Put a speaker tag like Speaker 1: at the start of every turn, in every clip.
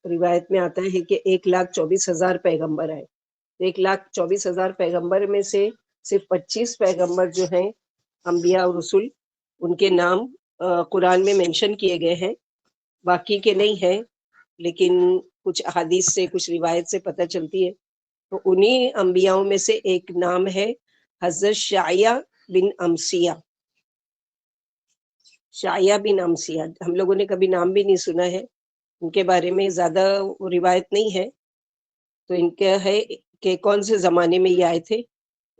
Speaker 1: روایت میں آتا ہے کہ 1,24,000 پیغمبر آئے. 1,24,000 پیغمبر میں سے صرف 25 پیغمبر جو ہیں انبیاء اور رسول، ان کے نام قرآن میں مینشن کیے گئے ہیں، باقی کے نہیں ہیں، لیکن کچھ احادیث سے کچھ روایت سے پتہ چلتی ہے. تو انہی انبیاؤں میں سے ایک نام ہے حضرت شعیہ بن امسیہ. شعیہ بن امسیہ ہم لوگوں نے کبھی نام بھی نہیں سنا ہے، ان کے بارے میں زیادہ روایت نہیں ہے. تو ان کا ہے کہ کون سے زمانے میں یہ آئے تھے.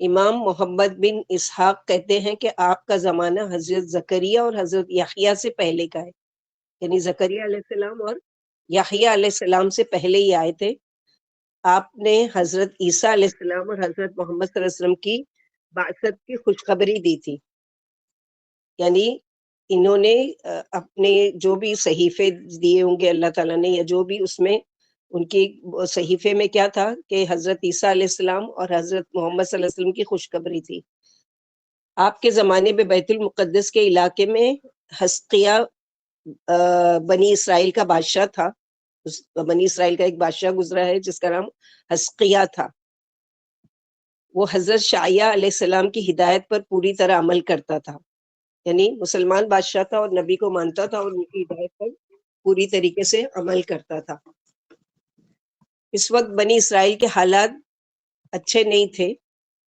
Speaker 1: امام محمد بن اسحاق کہتے ہیں کہ آپ کا زمانہ حضرت زکریا اور حضرت یحییٰ سے پہلے کا ہے، یعنی زکریا علیہ السلام اور یحییٰ علیہ السلام سے پہلے ہی آئے تھے. آپ نے حضرت عیسیٰ علیہ السلام اور حضرت محمد صلی اللہ علیہ وسلم کی بعثت کی خوشخبری دی تھی. یعنی انہوں نے اپنے جو بھی صحیفے دیے ہوں گے اللہ تعالیٰ نے، یا جو بھی اس میں ان کی صحیفے میں کیا تھا کہ حضرت عیسیٰ علیہ السلام اور حضرت محمد صلی اللہ علیہ وسلم کی خوشخبری تھی. آپ کے زمانے میں بیت المقدس کے علاقے میں حزقیہ بنی اسرائیل کا بادشاہ تھا. بنی اسرائیل کا ایک بادشاہ گزرا ہے جس کا نام حزقیہ تھا. وہ حضرت شعیہ علیہ السلام کی ہدایت پر پوری طرح عمل کرتا تھا، یعنی مسلمان بادشاہ تھا اور نبی کو مانتا تھا اور ان کی ہدایت پر پوری طریقے سے عمل کرتا تھا. اس وقت بنی اسرائیل کے حالات اچھے نہیں تھے.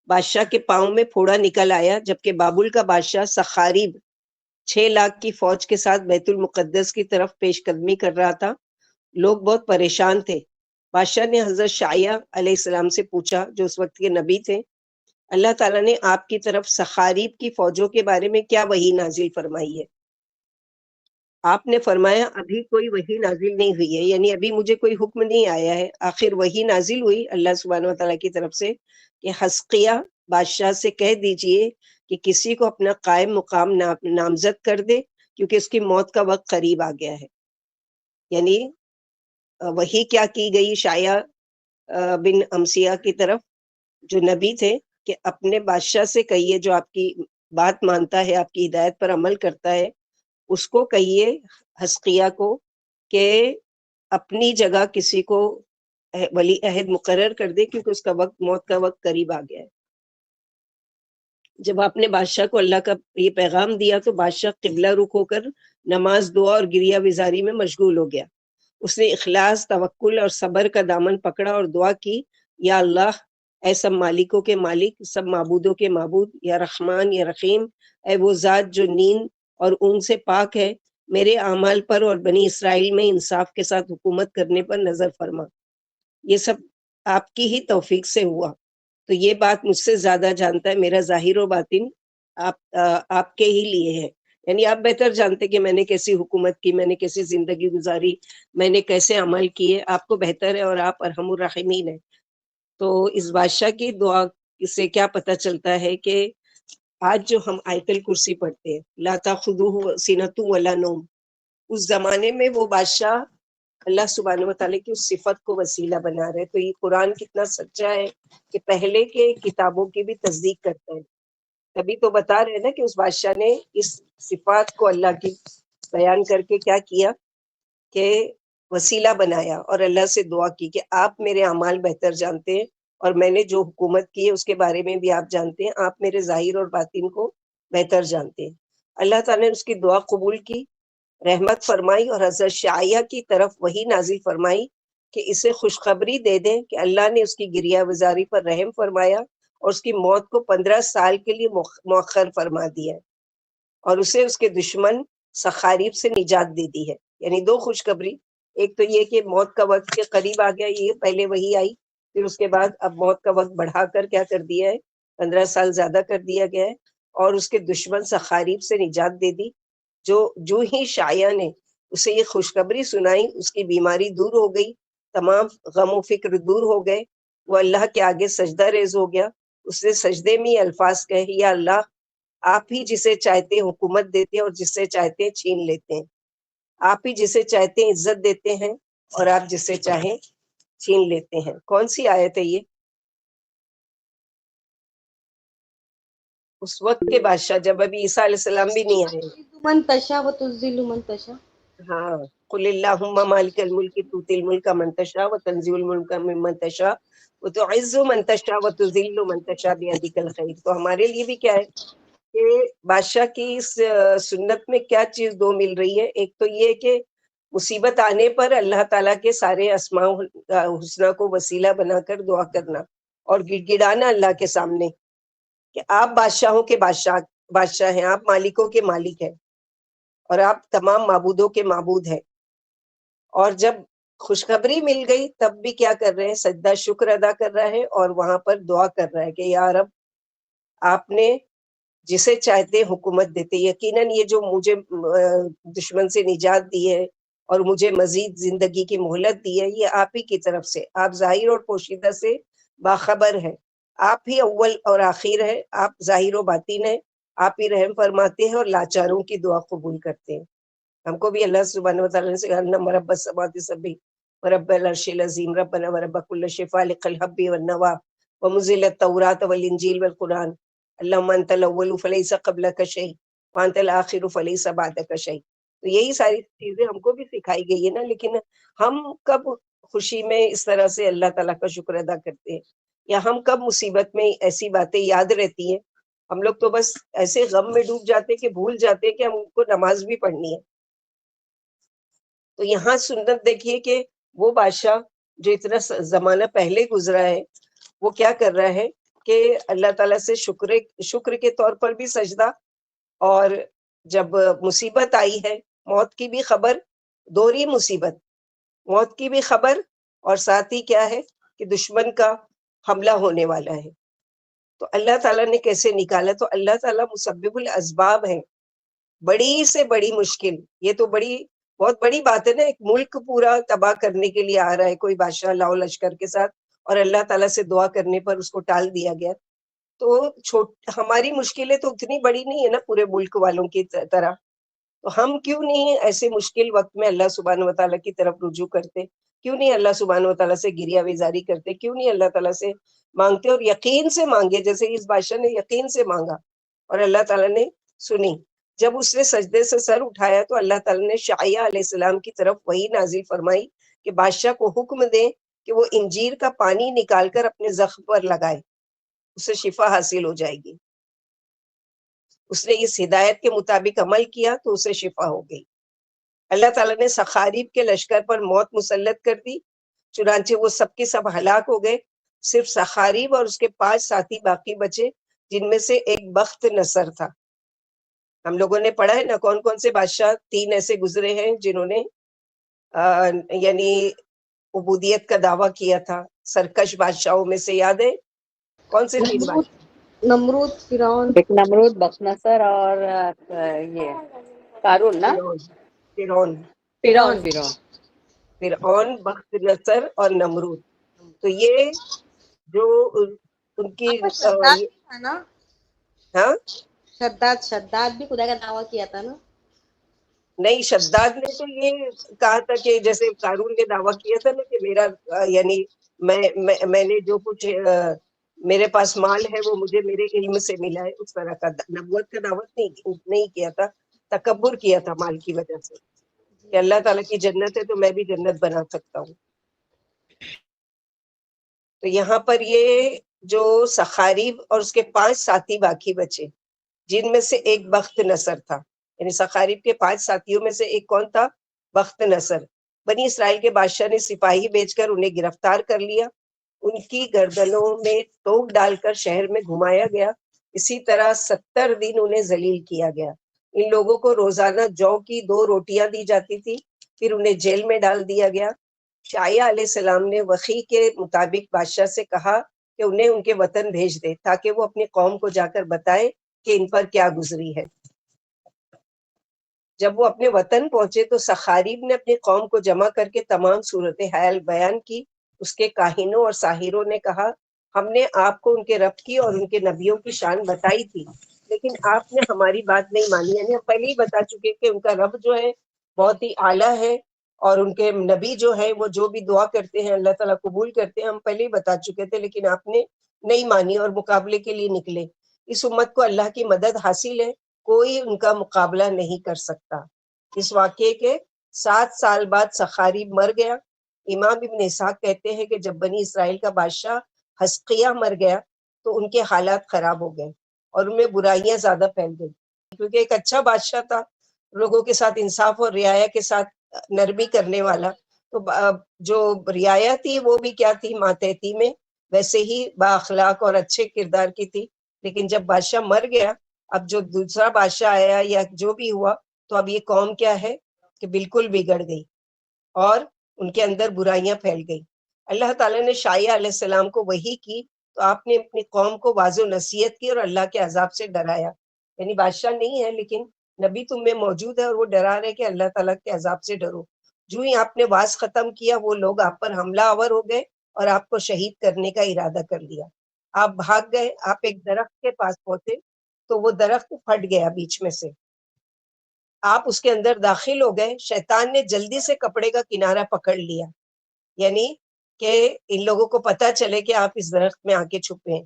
Speaker 1: بادشاہ کے پاؤں میں پھوڑا نکل آیا، جبکہ بابل کا بادشاہ سخاریب 6 لاکھ کی فوج کے ساتھ بیت المقدس کی طرف پیش قدمی کر رہا تھا. لوگ بہت پریشان تھے. بادشاہ نے حضرت شعیہ علیہ السلام سے پوچھا، جو اس وقت کے نبی تھے، اللہ تعالیٰ نے آپ کی طرف سخاریب کی فوجوں کے بارے میں کیا وحی نازل فرمائی ہے؟ آپ نے فرمایا ابھی کوئی وحی نازل نہیں ہوئی ہے، یعنی ابھی مجھے کوئی حکم نہیں آیا ہے. آخر وحی نازل ہوئی اللہ سبحانہ وتعالیٰ کی طرف سے کہ حزقیہ بادشاہ سے کہہ دیجئے کہ کسی کو اپنا قائم مقام نامزد کر دے، کیونکہ اس کی موت کا وقت قریب آ گیا ہے. یعنی وحی کیا کی گئی شعیہ بن امسیہ کی طرف جو نبی تھے کہ اپنے بادشاہ سے کہیے، جو آپ کی بات مانتا ہے، آپ کی ہدایت پر عمل کرتا ہے، اس کو کہیے حزقیہ کو کہ اپنی جگہ کسی کو ولی عہد مقرر کر دے، کیونکہ اس کا وقت، موت کا وقت قریب آ گیا ہے. جب آپ نے بادشاہ کو اللہ کا یہ پیغام دیا تو بادشاہ قبلہ رخ ہو کر نماز، دعا اور گریہ وزاری میں مشغول ہو گیا. اس نے اخلاص، توکل اور صبر کا دامن پکڑا اور دعا کی، یا اللہ، اے سب مالکوں کے مالک، سب معبودوں کے معبود، یا رحمان یا رحیم، اے وہ ذات جو نیند اور اون سے پاک ہے، میرے اعمال پر اور بنی اسرائیل میں انصاف کے ساتھ حکومت کرنے پر نظر فرما. یہ سب آپ کی ہی توفیق سے ہوا، تو یہ بات مجھ سے زیادہ جانتا ہے، میرا ظاہر و باطن آپ کے ہی لیے ہے. یعنی آپ بہتر جانتے کہ میں نے کیسی حکومت کی، میں نے کیسی زندگی گزاری، میں نے کیسے عمل کیے، آپ کو بہتر ہے اور آپ ارحم الراحمین ہیں. تو اس بادشاہ کی دعا سے کیا پتہ چلتا ہے کہ آج جو ہم آیت الکرسی پڑھتے ہیں، لا تاخذوہ سنۃ ولا نوم، اس زمانے میں وہ بادشاہ اللہ سبحانہ وتعالی کی اس صفت کو وسیلہ بنا رہے. تو یہ قرآن کتنا سچا ہے کہ پہلے کے کتابوں کی بھی تصدیق کرتا ہے. تبھی تو بتا رہے نا کہ اس بادشاہ نے اس صفات کو اللہ کی بیان کر کے کیا کیا کہ وسیلہ بنایا اور اللہ سے دعا کی کہ آپ میرے اعمال بہتر جانتے ہیں اور میں نے جو حکومت کی ہے اس کے بارے میں بھی آپ جانتے ہیں، آپ میرے ظاہر اور باطن کو بہتر جانتے ہیں. اللہ تعالیٰ نے اس کی دعا قبول کی، رحمت فرمائی اور حضرت شعیہ کی طرف وہی نازل فرمائی کہ اسے خوشخبری دے دیں کہ اللہ نے اس کی گریہ وزاری پر رحم فرمایا اور اس کی موت کو 15 سال کے لیے مؤخر فرما دیا ہے اور اسے اس کے دشمن سخاریب سے نجات دے دی ہے. یعنی 2 خوشخبری، ایک تو یہ کہ موت کا وقت کے قریب آ گیا، یہ پہلے وہی آئی، پھر اس کے بعد اب موت کا وقت بڑھا کر کیا کر دیا ہے، 15 سال زیادہ کر دیا گیا ہے، اور اس کے دشمن سخاریب سے نجات دے دی. جو ہی شعیہ نے اسے یہ خوشخبری سنائی، اس کی بیماری دور ہو گئی، تمام غم و فکر دور ہو گئے، وہ اللہ کے آگے سجدہ ریز ہو گیا. اس نے سجدے میں الفاظ کہے، یا اللہ، آپ ہی جسے چاہتے ہیں حکومت دیتے ہیں اور جسے چاہتے ہیں چھین لیتے ہیں، آپ ہی جسے چاہتے ہیں عزت دیتے ہیں اور آپ جسے چاہیں چھین لیتے ہیں. کون سی آیت ہے یہ؟ اس وقت کے بادشاہ جب ابھی عیسیٰ علیہ السلام بھی نہیں آئے.
Speaker 2: من تشا و تذل من تشا.
Speaker 1: ہاں، قل اللہم مالک الملک تؤتی الملک من تشاء وتنزع الملک ممن تشاء وتعز من تشاء وتذل من تشاء بیدک الخیر. تو ہمارے لیے بھی کیا ہے کہ بادشاہ کی اس سنت میں کیا چیز دو مل رہی ہے. ایک تو یہ کہ مصیبت آنے پر اللہ تعالیٰ کے سارے اسماء حسنہ کو وسیلہ بنا کر دعا کرنا اور گڑ گڑانا اللہ کے سامنے کہ آپ بادشاہوں کے بادشاہ ہیں، آپ مالکوں کے مالک ہیں اور آپ تمام معبودوں کے معبود ہیں. اور جب خوشخبری مل گئی تب بھی کیا کر رہے ہیں؟ سجدہ شکر ادا کر رہا ہے اور وہاں پر دعا کر رہا ہے کہ یا رب آپ نے جسے چاہتے حکومت دیتے. یقیناً یہ جو مجھے دشمن سے نجات دی ہے اور مجھے مزید زندگی کی مہلت دی ہے یہ آپ ہی کی طرف سے. آپ ظاہر اور پوشیدہ سے باخبر ہیں، آپ ہی اول اور آخر ہے، آپ ظاہر و باطن ہیں، آپ ہی رحم فرماتے ہیں اور لاچاروں کی دعا قبول کرتے ہیں. ہم کو بھی اللہ سبحانہ و تعالیٰ سے کہا رب السماوات السبع ورب العرش العظیم ربنا ورب کل شیء فالق الحب والنوى ومنزل التوراۃ والانجیل والقرآن اللہم انت الاول فلیس قبلک شیء وانت الآخر فلیس بعدک شیء. تو یہی ساری چیزیں ہم کو بھی سکھائی گئی ہے نا. لیکن ہم کب خوشی میں اس طرح سے اللہ تعالیٰ کا شکر ادا کرتے ہیں یا ہم کب مصیبت میں ایسی باتیں یاد رہتی ہیں؟ ہم لوگ تو بس ایسے غم میں ڈوب جاتے کہ بھول جاتے کہ ہم کو نماز بھی پڑھنی ہے. تو یہاں سنت دیکھیے کہ وہ بادشاہ جو اتنا زمانہ پہلے گزرا ہے وہ کیا کر رہا ہے کہ اللہ تعالیٰ سے شکر کے طور پر بھی سجدہ، اور جب مصیبت آئی ہے موت کی بھی خبر، دوہری مصیبت، موت کی بھی خبر اور ساتھ ہی کیا ہے کہ دشمن کا حملہ ہونے والا ہے. تو اللہ تعالیٰ نے کیسے نکالا؟ تو اللہ تعالیٰ مسبب الاسباب ہے. بڑی سے بڑی مشکل، یہ تو بہت بڑی بات ہے نا. ایک ملک پورا تباہ کرنے کے لیے آ رہا ہے کوئی بادشاہ لاؤ لشکر کے ساتھ اور اللہ تعالیٰ سے دعا کرنے پر اس کو ٹال دیا گیا. تو ہماری مشکلیں تو اتنی بڑی نہیں ہے نا پورے ملک والوں کی طرح. تو ہم کیوں نہیں ایسے مشکل وقت میں اللہ سبحانہ و تعالیٰ کی طرف رجوع کرتے؟ کیوں نہیں اللہ سبحانہ و تعالیٰ سے گریہ وزاری کرتے؟ کیوں نہیں اللہ تعالیٰ سے مانگتے اور یقین سے مانگے جیسے اس بادشاہ نے یقین سے مانگا اور اللہ تعالیٰ نے سنی. جب اس نے سجدے سے سر اٹھایا تو اللہ تعالیٰ نے شعیہ علیہ السلام کی طرف وہی نازل فرمائی کہ بادشاہ کو حکم دیں کہ وہ انجیر کا پانی نکال کر اپنے زخم پر لگائے، اسے شفا حاصل ہو جائے گی. اس نے اس ہدایت کے مطابق عمل کیا تو اسے شفا ہو گئی. اللہ تعالیٰ نے سخاریب کے لشکر پر موت مسلط کر دی، چنانچہ وہ سب کے سب ہلاک ہو گئے. صرف سخاریب اور اس کے 5 ساتھی باقی بچے، جن میں سے ایک بخت نصر تھا. ہم لوگوں نے پڑھا ہے نا کون کون سے بادشاہ 3 ایسے گزرے ہیں جنہوں نے یعنی عبودیت کا دعویٰ کیا تھا. سرکش بادشاہوں میں سے یاد ہے کون سے 3 بادشاہ؟
Speaker 2: نمرود، فرعون.
Speaker 3: ایک نمرود، بختنصر اور یہ قارون نا.
Speaker 1: فرعون، بخت نصر اور نمرود. تو یہ جو ان کی
Speaker 2: شداد تھا نا،
Speaker 1: ہاں
Speaker 2: شداد بھی خدا کا دعویٰ کیا تھا نا.
Speaker 1: نہیں، شداد نے تو یہ کہا تھا کہ جیسے قارون نے دعویٰ کیا تھا نا کہ میرا یعنی میں نے جو کچھ میرے پاس مال ہے وہ مجھے میرے علم سے ملا ہے. اس طرح کا نبوت کا دعوت نہیں کیا تھا، تکبر کیا تھا مال کی وجہ سے کہ اللہ تعالیٰ کی جنت ہے تو میں بھی جنت بنا سکتا ہوں. تو یہاں پر یہ جو سخاریب اور اس کے 5 ساتھی باقی بچے، جن میں سے ایک بخت نصر تھا. یعنی سخاریب کے 5 ساتھیوں میں سے ایک کون تھا؟ بخت نصر. بنی اسرائیل کے بادشاہ نے سپاہی بھیج کر انہیں گرفتار کر لیا، ان کی گردنوں میں ٹوک ڈال کر شہر میں گھمایا گیا. اسی طرح 70 دن انہیں ذلیل کیا گیا. ان لوگوں کو روزانہ جو کی 2 روٹیاں دی جاتی تھی، پھر انہیں جیل میں ڈال دیا گیا. شعیہ علیہ السلام نے وحی کے مطابق بادشاہ سے کہا کہ انہیں ان کے وطن بھیج دے تاکہ وہ اپنی قوم کو جا کر بتائے کہ ان پر کیا گزری ہے. جب وہ اپنے وطن پہنچے تو سخاریب نے اپنی قوم کو جمع کر کے تمام صورتحال بیان کی. اس کے کاہنوں اور ساحروں نے کہا ہم نے آپ کو ان کے رب کی اور ان کے نبیوں کی شان بتائی تھی، لیکن آپ نے ہماری بات نہیں مانی. یعنی ہم پہلے ہی بتا چکے کہ ان کا رب جو ہے بہت ہی اعلیٰ ہے اور ان کے نبی جو ہے وہ جو بھی دعا کرتے ہیں اللہ تعالیٰ قبول کرتے ہیں. ہم پہلے ہی بتا چکے تھے لیکن آپ نے نہیں مانی اور مقابلے کے لیے نکلے. اس امت کو اللہ کی مدد حاصل ہے، کوئی ان کا مقابلہ نہیں کر سکتا. اس واقعے کے 7 سال بعد سخاری مر گیا. امام ابن اسحاق کہتے ہیں کہ جب بنی اسرائیل کا بادشاہ حزقیہ مر گیا تو ان کے حالات خراب ہو گئے اور ان میں برائیاں زیادہ پھیل گئی، کیونکہ ایک اچھا بادشاہ تھا، لوگوں کے ساتھ انصاف اور رعایا کے ساتھ نرمی کرنے والا. تو جو رعایا تھی وہ بھی کیا تھی، ماتحتی میں ویسے ہی با اخلاق اور اچھے کردار کی تھی. لیکن جب بادشاہ مر گیا، اب جو دوسرا بادشاہ آیا یا جو بھی ہوا، تو اب یہ قوم کیا ہے کہ بالکل بگڑ گئی اور ان کے اندر برائیاں پھیل گئی. اللہ تعالیٰ نے شعیہ علیہ السلام کو وحی کی تو آپ نے اپنی قوم کو واضح و نصیحت کی اور اللہ کے عذاب سے ڈرایا. یعنی بادشاہ نہیں ہے لیکن نبی تم میں موجود ہے اور وہ ڈرا رہے کہ اللہ تعالیٰ کے عذاب سے ڈرو. جو ہی آپ نے واز ختم کیا وہ لوگ آپ پر حملہ آور ہو گئے اور آپ کو شہید کرنے کا ارادہ کر لیا. آپ بھاگ گئے، آپ ایک درخت کے پاس پہنچے تو وہ درخت پھٹ گیا بیچ میں سے، آپ اس کے اندر داخل ہو گئے. شیطان نے جلدی سے کپڑے کا کنارہ پکڑ لیا، یعنی کہ ان لوگوں کو پتا چلے کہ آپ اس درخت میں آ کے چھپے ہیں.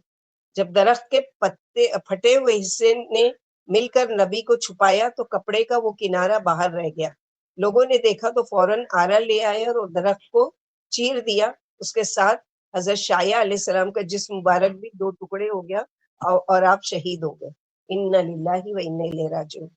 Speaker 1: جب درخت کے پتے پھٹے ہوئے حصے نے مل کر نبی کو چھپایا تو کپڑے کا وہ کنارہ باہر رہ گیا. لوگوں نے دیکھا تو فوراً آرا لے آئے اور درخت کو چیر دیا. اس کے ساتھ حضرت شعیہ علیہ السلام کا جسم مبارک بھی 2 ٹکڑے ہو گیا اور آپ شہید ہو گئے. انا للہ و انا الیہ راجعون.